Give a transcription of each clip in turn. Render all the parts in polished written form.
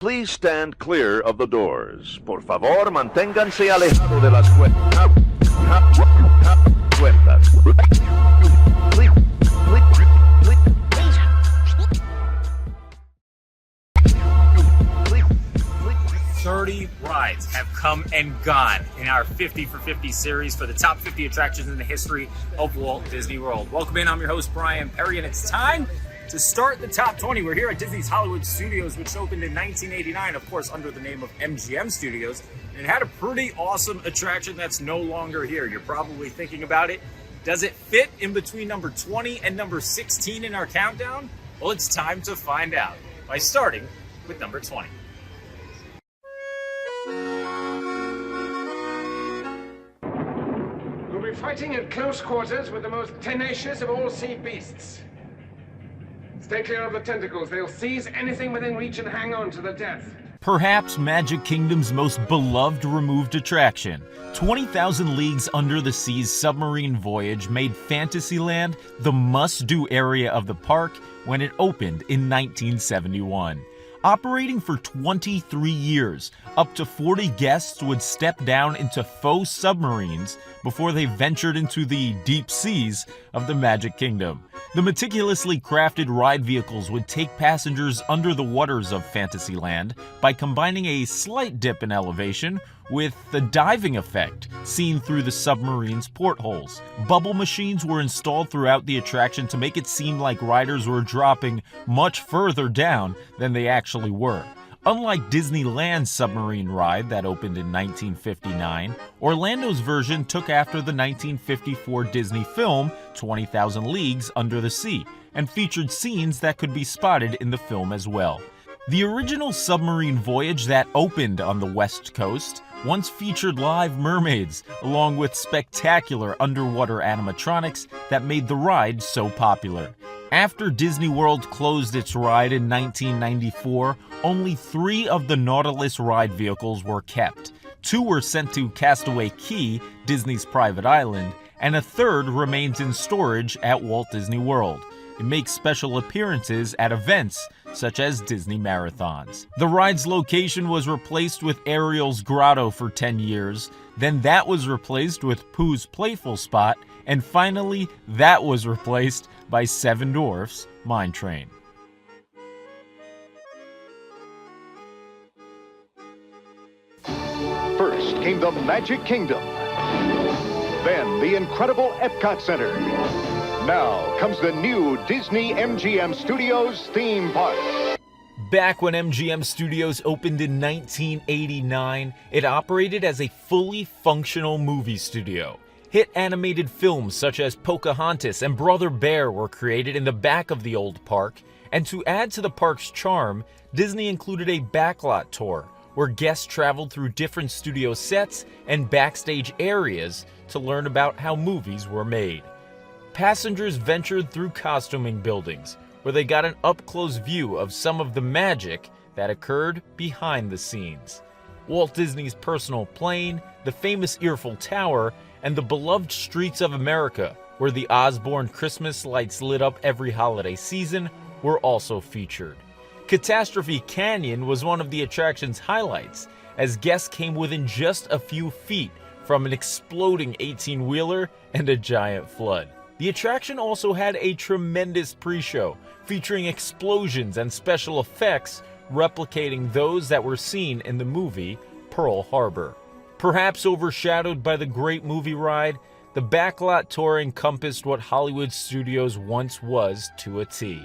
Please stand clear of the doors. Por favor, manténganse alejado de las puertas. 30 rides have come and gone in our 50 for 50 series for the top 50 attractions in the history of Walt Disney World. Welcome in, I'm your host, Bryan Perri, and it's time to start the top 20. We're here at Disney's Hollywood Studios, which opened in 1989, of course, under the name of MGM Studios, and it had a pretty awesome attraction that's no longer here. You're probably thinking about it. Does it fit in between number 20 and number 16 in our countdown? Well, it's time to find out by starting with number 20. We'll be fighting at close quarters with the most tenacious of all sea beasts. Stay clear of the tentacles. They'll seize anything within reach and hang on to the death. Perhaps Magic Kingdom's most beloved removed attraction, 20,000 Leagues Under the Sea's Submarine Voyage made Fantasyland the must-do area of the park when it opened in 1971. Operating for 23 years, up to 40 guests would step down into faux submarines before they ventured into the deep seas of the Magic Kingdom. The meticulously crafted ride vehicles would take passengers under the waters of Fantasyland by combining a slight dip in elevation with the diving effect seen through the submarine's portholes. Bubble machines were installed throughout the attraction to make it seem like riders were dropping much further down than they actually were. Unlike Disneyland's submarine ride that opened in 1959, Orlando's version took after the 1954 Disney film 20,000 Leagues Under the Sea and featured scenes that could be spotted in the film as well. The original Submarine Voyage that opened on the West Coast once featured live mermaids, along with spectacular underwater animatronics that made the ride so popular. After Disney World closed its ride in 1994, only 3 of the Nautilus ride vehicles were kept. 2 were sent to Castaway Cay, Disney's private island, and a third remains in storage at Walt Disney World. It makes special appearances at events such as Disney Marathons. The ride's location was replaced with Ariel's Grotto for 10 years, then that was replaced with Pooh's Playful Spot, and finally that was replaced by Seven Dwarfs Mine Train. First came the Magic Kingdom, then the incredible Epcot Center. Now comes the new Disney MGM Studios theme park. Back when MGM Studios opened in 1989, it operated as a fully functional movie studio. Hit animated films such as Pocahontas and Brother Bear were created in the back of the old park, and to add to the park's charm, Disney included a Backlot tour, where guests traveled through different studio sets and backstage areas to learn about how movies were made. Passengers ventured through costuming buildings, where they got an up-close view of some of the magic that occurred behind the scenes. Walt Disney's personal plane, the famous Eiffel Tower, and the beloved streets of America, where the Osborne Christmas lights lit up every holiday season, were also featured. Catastrophe Canyon was one of the attraction's highlights, as guests came within just a few feet from an exploding 18-wheeler and a giant flood. The attraction also had a tremendous pre-show, featuring explosions and special effects replicating those that were seen in the movie Pearl Harbor. Perhaps overshadowed by the great movie ride, the Backlot tour encompassed what Hollywood Studios once was to a T.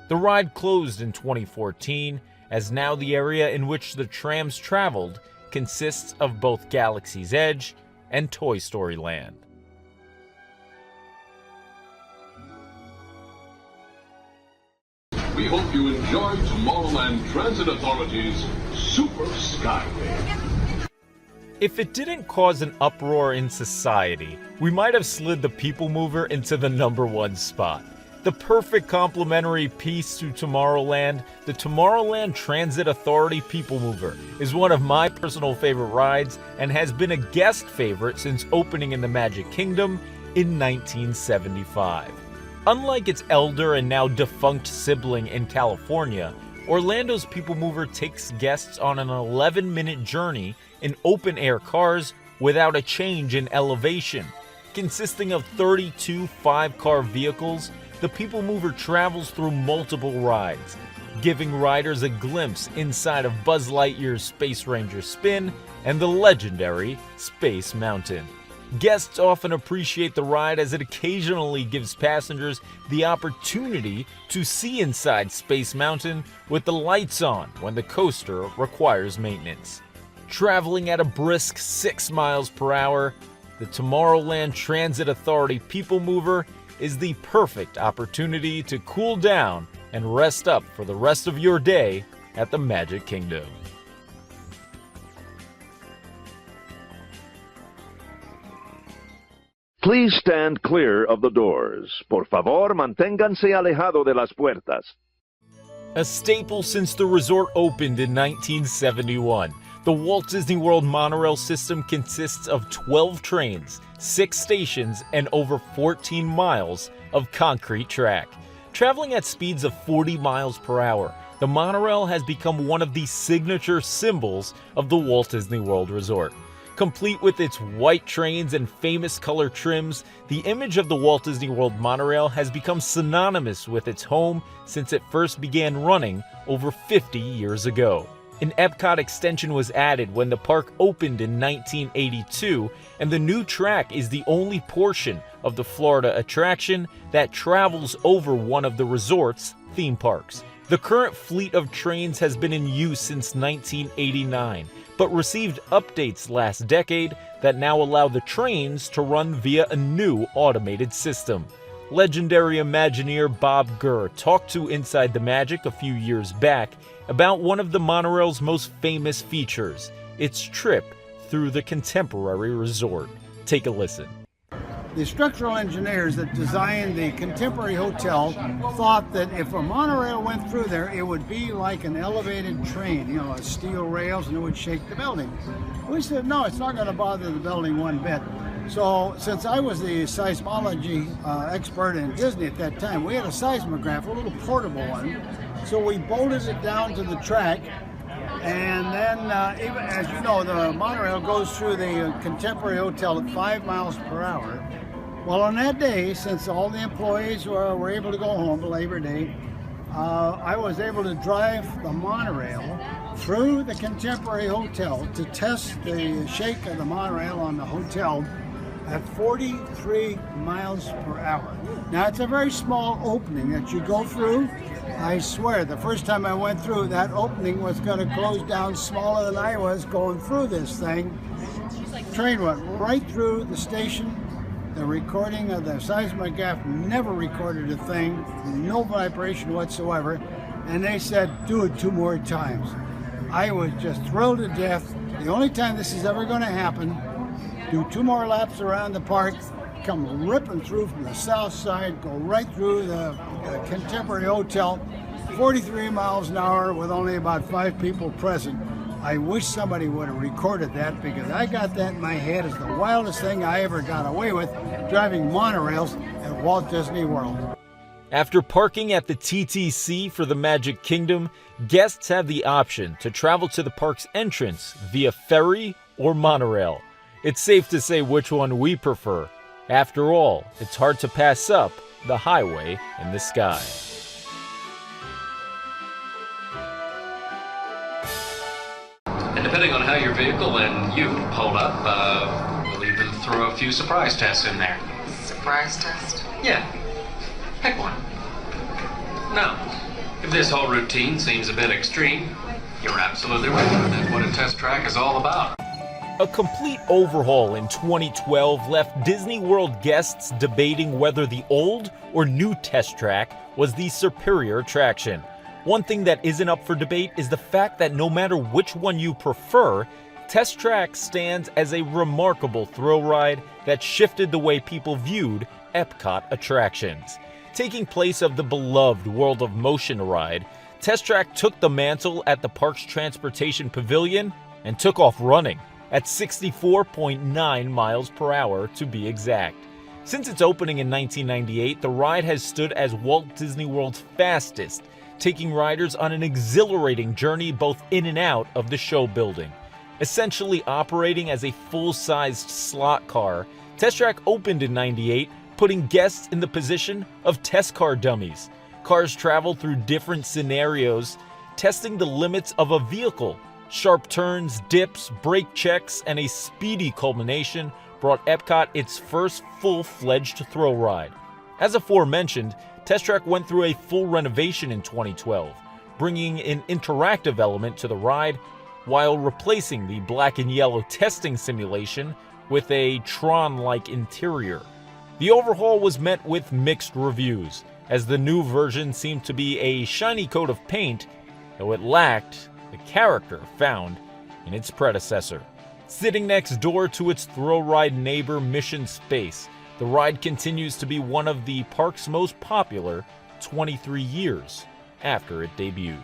The ride closed in 2014, as now the area in which the trams traveled consists of both Galaxy's Edge and Toy Story Land. We hope you enjoy Tomorrowland Transit Authority's Super Skyway. If it didn't cause an uproar in society, we might have slid the Peoplemover into the #1 spot. The perfect complementary piece to Tomorrowland, the Tomorrowland Transit Authority Peoplemover is one of my personal favorite rides and has been a guest favorite since opening in the Magic Kingdom in 1975. Unlike its elder and now defunct sibling in California, Orlando's Peoplemover takes guests on an 11-minute journey in open-air cars without a change in elevation. Consisting of 32 5-car vehicles, the Peoplemover travels through multiple rides, giving riders a glimpse inside of Buzz Lightyear's Space Ranger Spin and the legendary Space Mountain. Guests often appreciate the ride as it occasionally gives passengers the opportunity to see inside Space Mountain with the lights on when the coaster requires maintenance. Traveling at a brisk 6 miles per hour, the Tomorrowland Transit Authority Peoplemover is the perfect opportunity to cool down and rest up for the rest of your day at the Magic Kingdom. Please stand clear of the doors. Por favor, manténganse alejado de las puertas. A staple since the resort opened in 1971, the Walt Disney World Monorail system consists of 12 trains, 6 stations, and over 14 miles of concrete track. Traveling at speeds of 40 miles per hour, the monorail has become one of the signature symbols of the Walt Disney World Resort. Complete with its white trains and famous color trims, the image of the Walt Disney World monorail has become synonymous with its home since it first began running over 50 years ago. An Epcot extension was added when the park opened in 1982, and the new track is the only portion of the Florida attraction that travels over one of the resort's theme parks. The current fleet of trains has been in use since 1989, but received updates last decade that now allow the trains to run via a new automated system. Legendary Imagineer Bob Gurr talked to Inside the Magic a few years back about one of the monorail's most famous features, its trip through the contemporary resort. Take a listen. The structural engineers that designed the Contemporary Hotel thought that if a monorail went through there, it would be like an elevated train, steel rails, and it would shake the building. We said, no, it's not going to bother the building one bit. So since I was the seismology expert in Disney at that time, we had a seismograph, a little portable one. So we bolted it down to the track, and then, even, as you know, the monorail goes through the Contemporary Hotel at 5 miles per hour. Well, on that day, since all the employees were able to go home, Labor Day, I was able to drive the monorail through the Contemporary Hotel to test the shake of the monorail on the hotel at 43 miles per hour. Now, it's a very small opening that you go through. I swear, the first time I went through, that opening was going to close down smaller than I was going through this thing. Train went right through the station. The recording of the seismograph never recorded a thing, no vibration whatsoever, and they said, do it 2 more times. I was just thrilled to death. The only time this is ever going to happen, do 2 more laps around the park, come ripping through from the south side, go right through the Contemporary Hotel, 43 miles an hour with only about 5 people present. I wish somebody would have recorded that, because I got that in my head as the wildest thing I ever got away with, driving monorails at Walt Disney World. After parking at the TTC for the Magic Kingdom, guests have the option to travel to the park's entrance via ferry or monorail. It's safe to say which one we prefer. After all, it's hard to pass up the highway in the sky. And depending on how your vehicle and you hold up, we'll even throw a few surprise tests in there. Surprise test? Yeah. Pick one. Now, if this whole routine seems a bit extreme, you're absolutely right. That's what a test track is all about. A complete overhaul in 2012 left Disney World guests debating whether the old or new test track was the superior attraction. One thing that isn't up for debate is the fact that no matter which one you prefer, Test Track stands as a remarkable thrill ride that shifted the way people viewed Epcot attractions. Taking place of the beloved World of Motion ride, Test Track took the mantle at the park's transportation pavilion and took off running at 64.9 miles per hour to be exact. Since its opening in 1998, the ride has stood as Walt Disney World's fastest, taking riders on an exhilarating journey both in and out of the show building. Essentially operating as a full-sized slot car, Test Track opened in '98, putting guests in the position of test car dummies. Cars traveled through different scenarios, testing the limits of a vehicle. Sharp turns, dips, brake checks, and a speedy culmination brought Epcot its first full-fledged thrill ride. As aforementioned, Test Track went through a full renovation in 2012, bringing an interactive element to the ride while replacing the black and yellow testing simulation with a Tron-like interior. The overhaul was met with mixed reviews, as the new version seemed to be a shiny coat of paint, though it lacked the character found in its predecessor. Sitting next door to its thrill ride neighbor Mission Space, the ride continues to be one of the park's most popular 23 years after it debuted.